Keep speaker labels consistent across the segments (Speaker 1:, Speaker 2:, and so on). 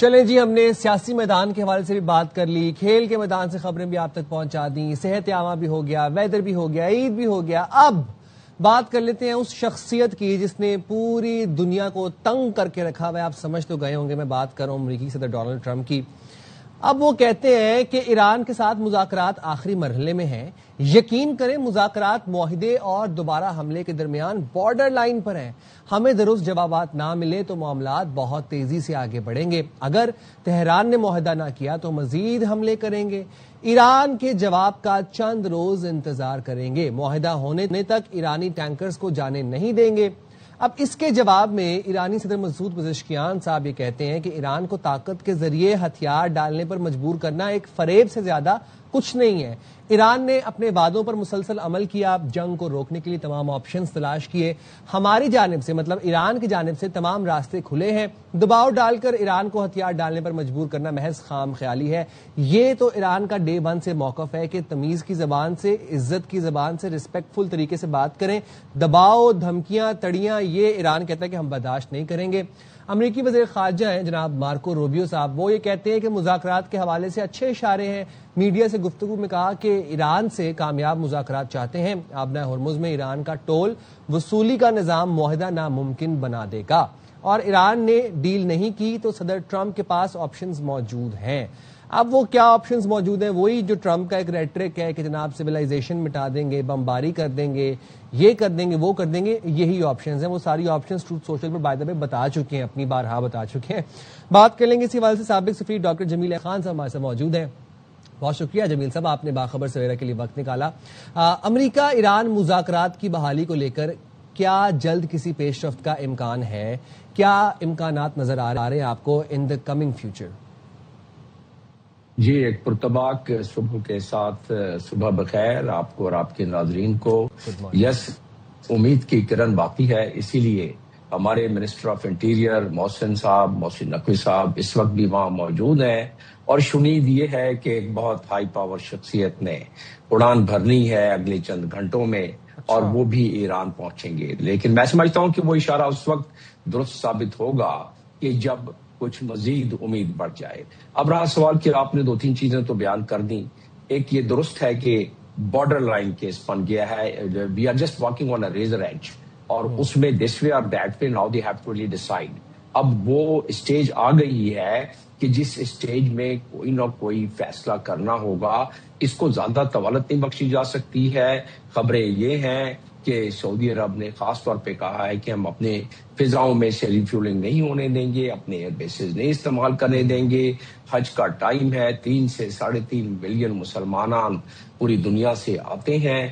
Speaker 1: چلیں جی، ہم نے سیاسی میدان کے حوالے سے بھی بات کر لی، کھیل کے میدان سے خبریں بھی آپ تک پہنچا دیں، صحت عامہ بھی ہو گیا، ویدر بھی ہو گیا، عید بھی ہو گیا۔ اب بات کر لیتے ہیں اس شخصیت کی جس نے پوری دنیا کو تنگ کر کے رکھا ہوا ہے۔ آپ سمجھ تو گئے ہوں گے میں بات کر رہا ہوں امریکی صدر ڈونلڈ ٹرمپ کی۔ اب وہ کہتے ہیں کہ ایران کے ساتھ مذاکرات آخری مرحلے میں ہیں، یقین کریں مذاکرات معاہدے اور دوبارہ حملے کے درمیان بارڈر لائن پر ہیں، ہمیں درست جوابات نہ ملے تو معاملات بہت تیزی سے آگے بڑھیں گے، اگر تہران نے معاہدہ نہ کیا تو مزید حملے کریں گے، ایران کے جواب کا چند روز انتظار کریں گے، معاہدہ ہونے تک ایرانی ٹینکرز کو جانے نہیں دیں گے۔ اب اس کے جواب میں ایرانی صدر مسعود پزشکیان صاحب یہ کہتے ہیں کہ ایران کو طاقت کے ذریعے ہتھیار ڈالنے پر مجبور کرنا ایک فریب سے زیادہ کچھ نہیں ہے۔ ایران نے اپنے وعدوں پر مسلسل عمل کیا، جنگ کو روکنے کے لیے تمام آپشنز تلاش کیے، ہماری جانب سے مطلب ایران کی جانب سے تمام راستے کھلے ہیں، دباؤ ڈال کر ایران کو ہتھیار ڈالنے پر مجبور کرنا محض خام خیالی ہے۔ یہ تو ایران کا ڈے 1 سے موقف ہے کہ تمیز کی زبان سے، عزت کی زبان سے، ریسپیکٹ فل طریقے سے بات کریں، دباؤ، دھمکیاں، تڑیاں یہ ایران کہتا ہے کہ ہم برداشت نہیں کریں گے۔ امریکی وزیر خارجہ ہیں جناب مارکو روبیو صاحب، وہ یہ کہتے ہیں کہ مذاکرات کے حوالے سے اچھے اشارے ہیں، میڈیا سے گفتگو میں کہا کہ ایران سے کامیاب مذاکرات چاہتے ہیں، آبنہ ہرمز میں ایران کا ٹول وصولی کا نظام معاہدہ ناممکن بنا دے گا، اور ایران نے ڈیل نہیں کی تو صدر ٹرمپ کے پاس آپشنز موجود ہیں۔ اب وہ کیا آپشنز موجود ہیں؟ وہی جو ٹرمپ کا ایک ریٹرک ہے کہ جناب سویلائزیشن مٹا دیں گے، بمباری کر دیں گے، یہ کر دیں گے، وہ کر دیں گے، یہی آپشنز ہیں۔ وہ ساری آپشنز ٹروتھ سوشل پر بائی دا وے بتا چکے ہیں، اپنی بارہا بتا چکے ہیں۔ بات کر لیں گے اسی حوالے سے، سابق سفیر ڈاکٹر جمیل خان صاحب ہمارے ساتھ موجود ہیں۔ بہت شکریہ جمیل صاحب، آپ نے باخبر سویرا کے لیے وقت نکالا۔ امریکہ ایران مذاکرات کی بحالی کو لے کر کیا جلد کسی پیش رفت کا امکان ہے؟ کیا امکانات نظر آ رہے ہیں آپ کو ان دا کمنگ فیوچر؟
Speaker 2: جی، ایک پرتباک صبح کے ساتھ صبح بخیر آپ کو اور آپ کے ناظرین کو۔ یس، امید کی کرن باقی ہے، اسی لیے ہمارے minister of interior Mohsin Naqvi صاحب اس وقت بھی وہاں موجود ہیں، اور شمید یہ ہے کہ ایک بہت ہائی پاور شخصیت نے اڑان بھرنی ہے اگلے چند گھنٹوں میں، اور وہ بھی ایران پہنچیں گے۔ لیکن میں سمجھتا ہوں کہ وہ اشارہ اس وقت درست ثابت ہوگا کہ جب کچھ مزید امید بڑھ جائے۔ اب رہا سوال کہ آپ نے 2-3 چیزیں تو بیان کر دیں۔ ایک یہ درست ہے کہ بارڈر لائن کیس بن گیا ہے، we are just walking on a razor edge, اور اس میں دس وے اور that way now they have to really decide. اب وہ اسٹیج آ گئی ہے کہ جس اسٹیج میں کوئی نہ کوئی فیصلہ کرنا ہوگا، اس کو زیادہ طوالت نہیں بخشی جا سکتی ہے۔ خبریں یہ ہیں کہ سعودی عرب نے خاص طور پہ کہا ہے کہ ہم اپنے فضاؤں میں سے ریفیولنگ نہیں ہونے دیں گے، اپنے ایئر بیسز نہیں استعمال کرنے دیں گے۔ حج کا ٹائم ہے، 3 سے 3.5 ملین مسلمان پوری دنیا سے آتے ہیں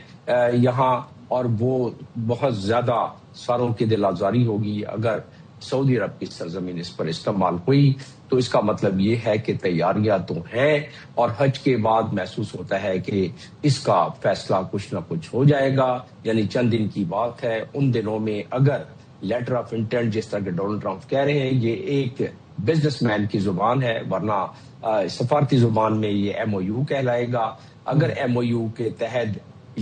Speaker 2: یہاں، اور وہ بہت زیادہ ساروں کی دل آزاری ہوگی اگر سعودی عرب کی سرزمین اس پر استعمال ہوئی۔ تو اس کا مطلب یہ ہے کہ تیاریاں تو ہیں، اور حج کے بعد محسوس ہوتا ہے کہ اس کا فیصلہ کچھ نہ کچھ ہو جائے گا، یعنی چند دن کی بات ہے۔ ان دنوں میں اگر لیٹر آف انٹینٹ جس طرح کہ ڈونلڈ ٹرمپ کہہ رہے ہیں، یہ ایک بزنس مین کی زبان ہے، ورنہ سفارتی زبان میں یہ MOU کہلائے گا۔ اگر MOU کے تحت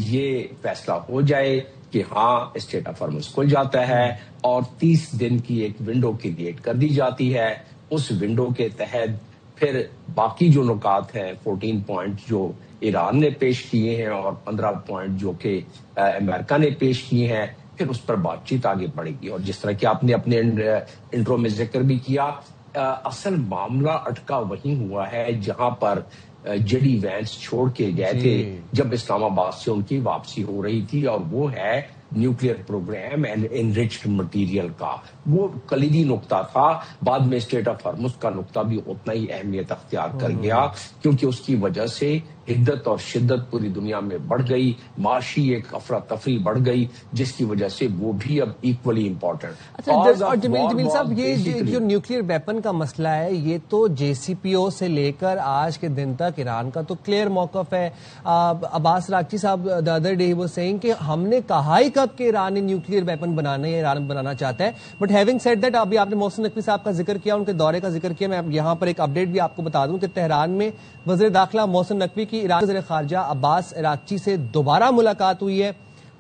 Speaker 2: یہ فیصلہ ہو جائے کہ ہاں اسٹیٹ آف ہرمز کھل جاتا ہے، اور 30 دن کی ایک ونڈو کریٹ کر دی جاتی ہے، اس ونڈو کے تحت پھر باقی جو نکات ہیں 14 پوائنٹ جو ایران نے پیش کیے ہیں اور 15 پوائنٹ جو کہ امریکہ نے پیش کیے ہیں، پھر اس پر بات چیت آگے بڑھے گی۔ اور جس طرح کہ آپ نے اپنے انٹرو میں ذکر بھی کیا، اصل معاملہ اٹکا وہیں ہوا ہے جہاں پر جڈی وینس چھوڑ کے گئے تھے جب اسلام آباد سے ان کی واپسی ہو رہی تھی، اور وہ ہے nuclear program and enriched material کا۔ وہ کلیدی نقطہ تھا، بعد میں اسٹیٹ آف ہرمز کا نقطہ بھی اتنا ہی اہمیت اختیار کر گیا، کیونکہ اس کی وجہ سے حدت اور شدت پوری دنیا میں بڑھ گئی، معاشی ایک افراتفری بڑھ گئی، جس کی وجہ سے وہ بھی اب ایکولی امپورٹنٹ۔
Speaker 1: اور جمیل صاحب، یہ جو نیوکلیئر ویپن کا مسئلہ ہے، یہ تو JCPOA سے لے کر آج کے دن تک ایران کا تو کلیئر موقف ہے۔ عباس راغچی صاحب the other day was saying کہ ہم نے کہا ہی کب کہ ایران نے نیوکلیئر ویپن بنانا ہے، ایران بنانا چاہتا ہے، بٹ ہیونگ سیڈ دیٹ، ابھی آپ نے محسن نقوی صاحب کا ذکر کیا، ان کے دورے کا ذکر کیا، میں یہاں پر ایک اپڈیٹ بھی آپ کو بتا دوں کہ تہران میں وزیر داخلہ محسن نقوی کی ایران وزیر خارجہ عباس راغچی سے دوبارہ ملاقات ہوئی ہے۔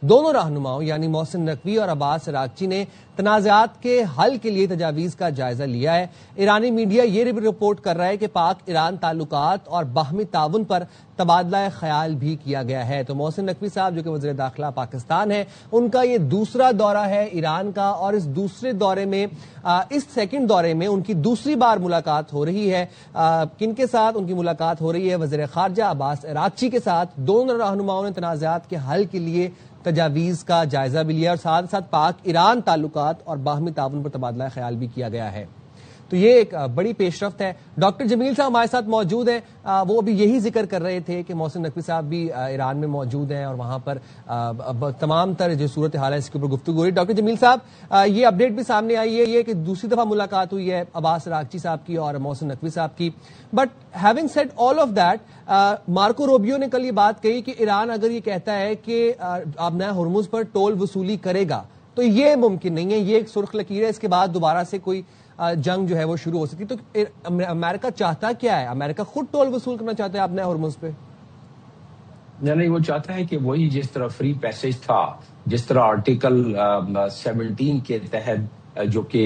Speaker 1: دونوں رہنماؤں یعنی محسن نقوی اور عباس عراقچی نے تنازعات کے حل کے لیے تجاویز کا جائزہ لیا ہے۔ ایرانی میڈیا یہ بھی رپورٹ کر رہا ہے کہ پاک ایران تعلقات اور باہمی تعاون پر تبادلہ خیال بھی کیا گیا ہے۔ تو محسن نقوی صاحب جو کہ وزیر داخلہ پاکستان ہے، ان کا یہ دوسرا دورہ ہے ایران کا، اور اس دوسرے دورے میں اس سیکنڈ دورے میں ان کی دوسری بار ملاقات ہو رہی ہے۔ کن کے ساتھ ان کی ملاقات ہو رہی ہے؟ وزیر خارجہ عباس عراقچی کے ساتھ۔ دونوں رہنماؤں نے تنازعات کے حل کے لیے تجاویز کا جائزہ بھی لیا اور ساتھ ساتھ پاک ایران تعلقات اور باہمی تعاون پر تبادلہ خیال بھی کیا گیا ہے۔ تو یہ ایک بڑی پیش رفت ہے۔ ڈاکٹر جمیل صاحب ہمارے ساتھ موجود ہیں، وہ ابھی یہی ذکر کر رہے تھے کہ محسن نقوی صاحب بھی ایران میں موجود ہیں اور وہاں پر تمام تر جو صورتحال ہے اس کے اوپر گفتگو ہو رہی ہے۔ ڈاکٹر جمیل صاحب، یہ اپڈیٹ بھی سامنے آئی ہے یہ کہ دوسری دفعہ ملاقات ہوئی ہے عباس عراقچی صاحب کی اور محسن نقوی صاحب کی، but having said all of that, Marco Rubio نے کل یہ بات کہی کہ ایران اگر یہ کہتا ہے کہ آبنائے ہرمز پر ٹول وصولی کرے گا تو یہ ممکن نہیں ہے، یہ ایک سرخ لکیر ہے، اس کے بعد دوبارہ سے کوئی جنگ جو ہے وہ شروع ہو سکتی۔ تو امریکہ چاہتا کیا ہے؟ امریکہ خود ٹول وصول کرنا چاہتا ہے اپنے ہرمز پہ؟
Speaker 2: نہیں، وہ چاہتا ہے کہ وہی جس طرح فری پیسج تھا، جس طرح آرٹیکل 17 کے تحت جو کہ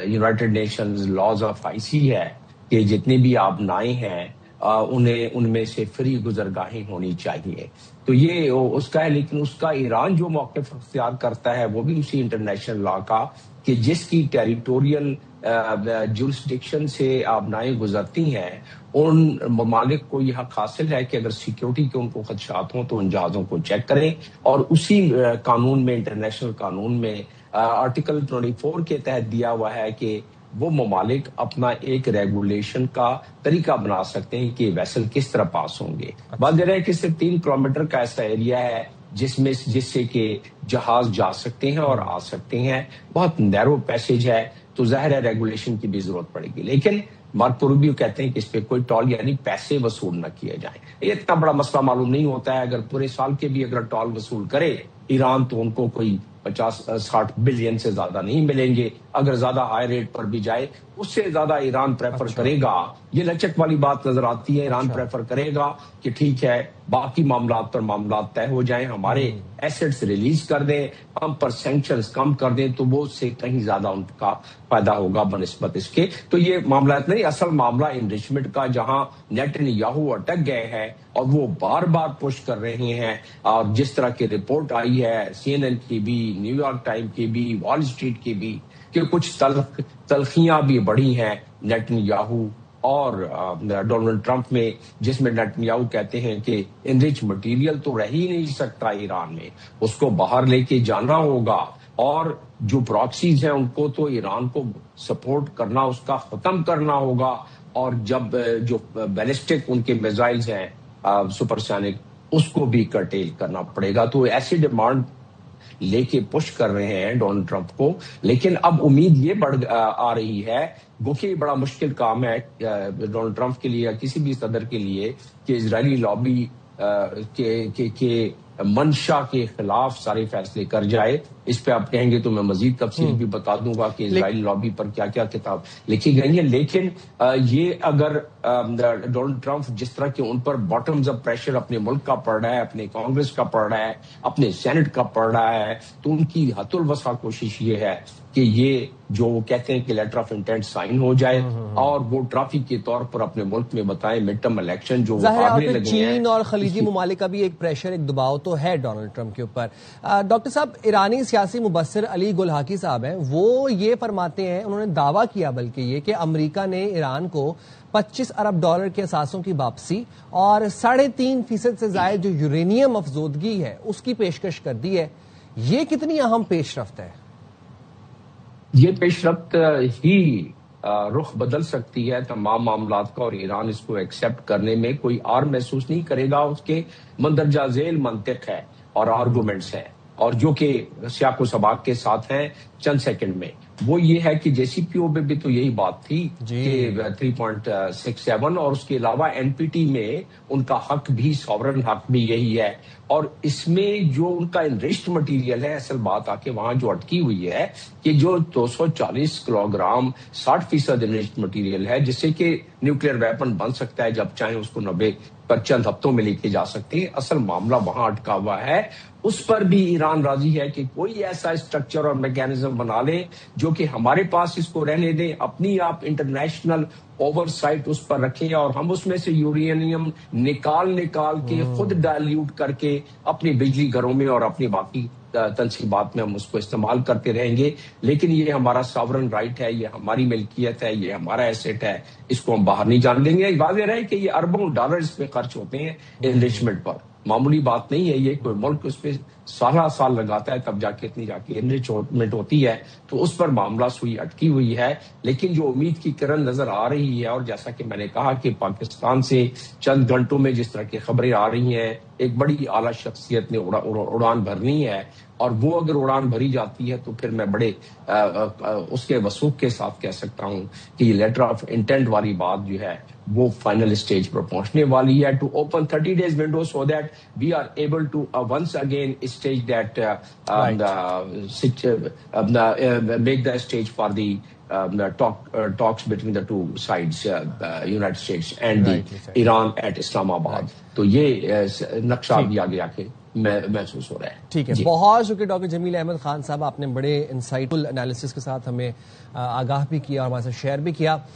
Speaker 2: یونائٹڈ نیشنز لاز آف آئی ہے کہ جتنے بھی آبنائیں ہیں انہیں ان میں سے فری گزرگاہیں ہونی چاہیے، تو یہ اس کا ہے۔ لیکن اس کا ایران جو موقف اختیار کرتا ہے وہ بھی اسی انٹرنیشنل لا کا کہ جس کی ٹیریٹوریل جورسڈکشن سے آبنائیں گزرتی ہیں، ان ممالک کو یہ حق حاصل ہے کہ اگر سیکیورٹی کے ان کو خدشات ہوں تو ان جہازوں کو چیک کریں، اور اسی قانون میں، انٹرنیشنل قانون میں آرٹیکل 24 کے تحت دیا ہوا ہے کہ وہ ممالک اپنا ایک ریگولیشن کا طریقہ بنا سکتے ہیں کہ ویسل کس طرح پاس ہوں گے۔ بات یہ ہے کہ صرف 3 کلومیٹر کا ایسا ایریا ہے جس سے کہ جہاز جا سکتے ہیں اور آ سکتے ہیں، بہت نیرو پیسج ہے، تو ظاہر ہے ریگولیشن کی بھی ضرورت پڑے گی۔ لیکن مارکو روبیو کہتے ہیں کہ اس پہ کوئی ٹول یعنی پیسے وصول نہ کیے جائیں۔ یہ اتنا بڑا مسئلہ معلوم نہیں ہوتا ہے، اگر پورے سال کے بھی اگر ٹول وصول کرے ایران تو ان کو کوئی 50-60 بلین سے زیادہ نہیں ملیں گے، اگر زیادہ ہائی ریٹ پر بھی جائے اس سے زیادہ ایران پریفر کرے گا۔ یہ لچک والی بات نظر آتی ہے، ایران پریفر کرے گا کہ ٹھیک ہے باقی معاملات پر معاملات طے ہو جائیں، ہمارے ایسٹس ریلیز کر دیں، ہم پر سینکشنز کم کر دیں، تو وہ اس سے کہیں زیادہ ان کا فائدہ ہوگا بنسبت اس کے۔ تو یہ معاملات نہیں، اصل معاملہ انریچمنٹ کا، جہاں نیتن یاہو اٹک گئے ہیں اور وہ بار بار پش کر رہے ہیں، اور جس طرح کی رپورٹ آئی ہے CNN کی بھی، نیو یارک ٹائم کی بھی، وال اسٹریٹ کی بھی، کہ کچھ تلخیاں بھی بڑھی ہیں نیتن یاہو اور ڈونلڈ ٹرمپ میں، جس میں نیتن یاہو کہتے ہیں کہ انرچ مٹیریل تو رہ ہی نہیں سکتا ایران میں، اس کو باہر لے کے جانا ہوگا، اور جو پراکسیز ہیں ان کو تو ایران کو سپورٹ کرنا، اس کا ختم کرنا ہوگا، اور جب جو بیلسٹک ان کے میزائلز ہیں سپرسونک، اس کو بھی کرٹیل کرنا پڑے گا۔ تو ایسی ڈیمانڈ لے کے پش کر رہے ہیں ڈونلڈ ٹرمپ کو، لیکن اب امید یہ بڑھ آ رہی ہے، گوکہ بڑا مشکل کام ہے ڈونلڈ ٹرمپ کے لیے یا کسی بھی صدر کے لیے کہ اسرائیلی لابی کے منشا کے خلاف سارے فیصلے کر جائے۔ اس پہ آپ کہیں گے تو میں مزید تفصیل بھی بتا دوں گا کہ اسرائیلی لابی پر کیا کیا کتاب لکھی گئی ہیں، لیکن یہ اگر ڈونلڈ ٹرمپ جس طرح کے ان پر باٹمز اپ پریشر اپنے ملک کا پڑ رہا ہے، اپنے کانگریس کا پڑ رہا ہے، اپنے سینٹ کا پڑ رہا ہے، تو ان کی حت الوسع کوشش یہ ہے کہ یہ جو وہ کہتے ہیں کہ لیٹر آف انٹینٹ سائن ہو جائے اور وہ ٹرافی کے طور پر اپنے ملک میں بتائیں مڈ ٹرم الیکشن جو
Speaker 1: ظاہر ہے چین اور خلیجی ممالک کا بھی ایک پریشر، ایک دباؤ تو ہے ڈونلڈ ٹرمپ کے اوپر۔ ڈاکٹر صاحب، ایرانی سیاسی مبصر علی گلہاکی صاحب ہیں، وہ یہ فرماتے ہیں، انہوں نے دعویٰ کیا بلکہ یہ کہ امریکہ نے ایران کو $25 ارب کے اثاثوں کی واپسی اور 3.5% سے زائد جو یورینیم افزودگی ہے اس کی پیشکش کر دی ہے۔ یہ کتنی اہم پیش رفت ہے؟
Speaker 2: یہ پیش رفت ہی رخ بدل سکتی ہے تمام معاملات کا، اور ایران اس کو ایکسپٹ کرنے میں کوئی اور محسوس نہیں کرے گا۔ اس کے مندرجہ ذیل منطق ہے اور آرگومنٹس ہیں، اور جو کہ سیاق و سباق کے ساتھ ہیں چند سیکنڈ میں، وہ یہ ہے کہ JCPOA میں بھی تو یہی بات تھی کہ 3.67، اور اس کے علاوہ NPT میں ان کا حق بھی، ساورن حق بھی یہی ہے، اور اس میں جو ان کا انریچڈ مٹیریل ہے، اصل بات آ کے وہاں جو اٹکی ہوئی ہے کہ جو 240 کلو گرام 60% انریچڈ مٹیریل ہے، جس سے کہ نیوکلیئر ویپن بن سکتا ہے جب چاہیں اس کو 90 پر چند ہفتوں میں لے کے جا سکتے ہیں. اصل معاملہ وہاں اٹکا ہوا ہے. اس پر بھی ایران راضی ہے کہ کوئی ایسا اسٹرکچر اور میکینزم بنا لے جو کہ ہمارے پاس اس کو رہنے دیں, اپنی آپ انٹرنیشنل اوور سائٹ اس پر رکھیں, اور ہم اس میں سے یورینیم نکال کے خود ڈائلیوٹ کر کے اپنی بجلی گھروں میں اور اپنی باقی تنصیبات میں ہم اس کو استعمال کرتے رہیں گے. لیکن یہ ہمارا ساورن رائٹ ہے, یہ ہماری ملکیت ہے, یہ ہمارا ایسٹ ہے, اس کو ہم باہر نہیں جان دیں گے. واضح رہے کہ یہ اربوں ڈالر اس پہ خرچ ہوتے ہیں انریچمنٹ پر, معمولی بات نہیں ہے یہ. کوئی ملک اس پہ سال لگاتا ہے تب جا کے اتنی جا کے انریچمنٹ ہوتی ہے, تو اس پر معاملہ سوئی اٹکی ہوئی ہے. لیکن جو امید کی کرن نظر آ رہی ہے, اور جیسا کہ میں نے کہا کہ پاکستان سے چند گھنٹوں میں جس طرح کی خبریں آ رہی ہیں, ایک بڑی اعلیٰ شخصیت نے اڑان بھرنی ہے, اور وہ اگر اڑان بھری جاتی ہے تو پھر میں بڑے اس کے وثوق کے ساتھ کہہ سکتا ہوں کہ یہ لیٹر آف انٹینٹ والی بات جو ہے وہ فائنل اسٹیج پر پہنچنے والی ہے. To open 30 days window so that we are able to once again stage that make the stage for the talks between the two sides, United States and the Iran at Islamabad. تو یہ نقشہ بھی آگے آ کے محسوس ہو رہا ہے.
Speaker 1: ٹھیک ہے, بہت شکریہ ڈاکٹر جمیل احمد خان صاحب, آپ نے بڑے انسائٹ فل انالیسس کے ساتھ ہمیں آگاہ بھی کیا اور ہمارے ساتھ شیئر بھی کیا.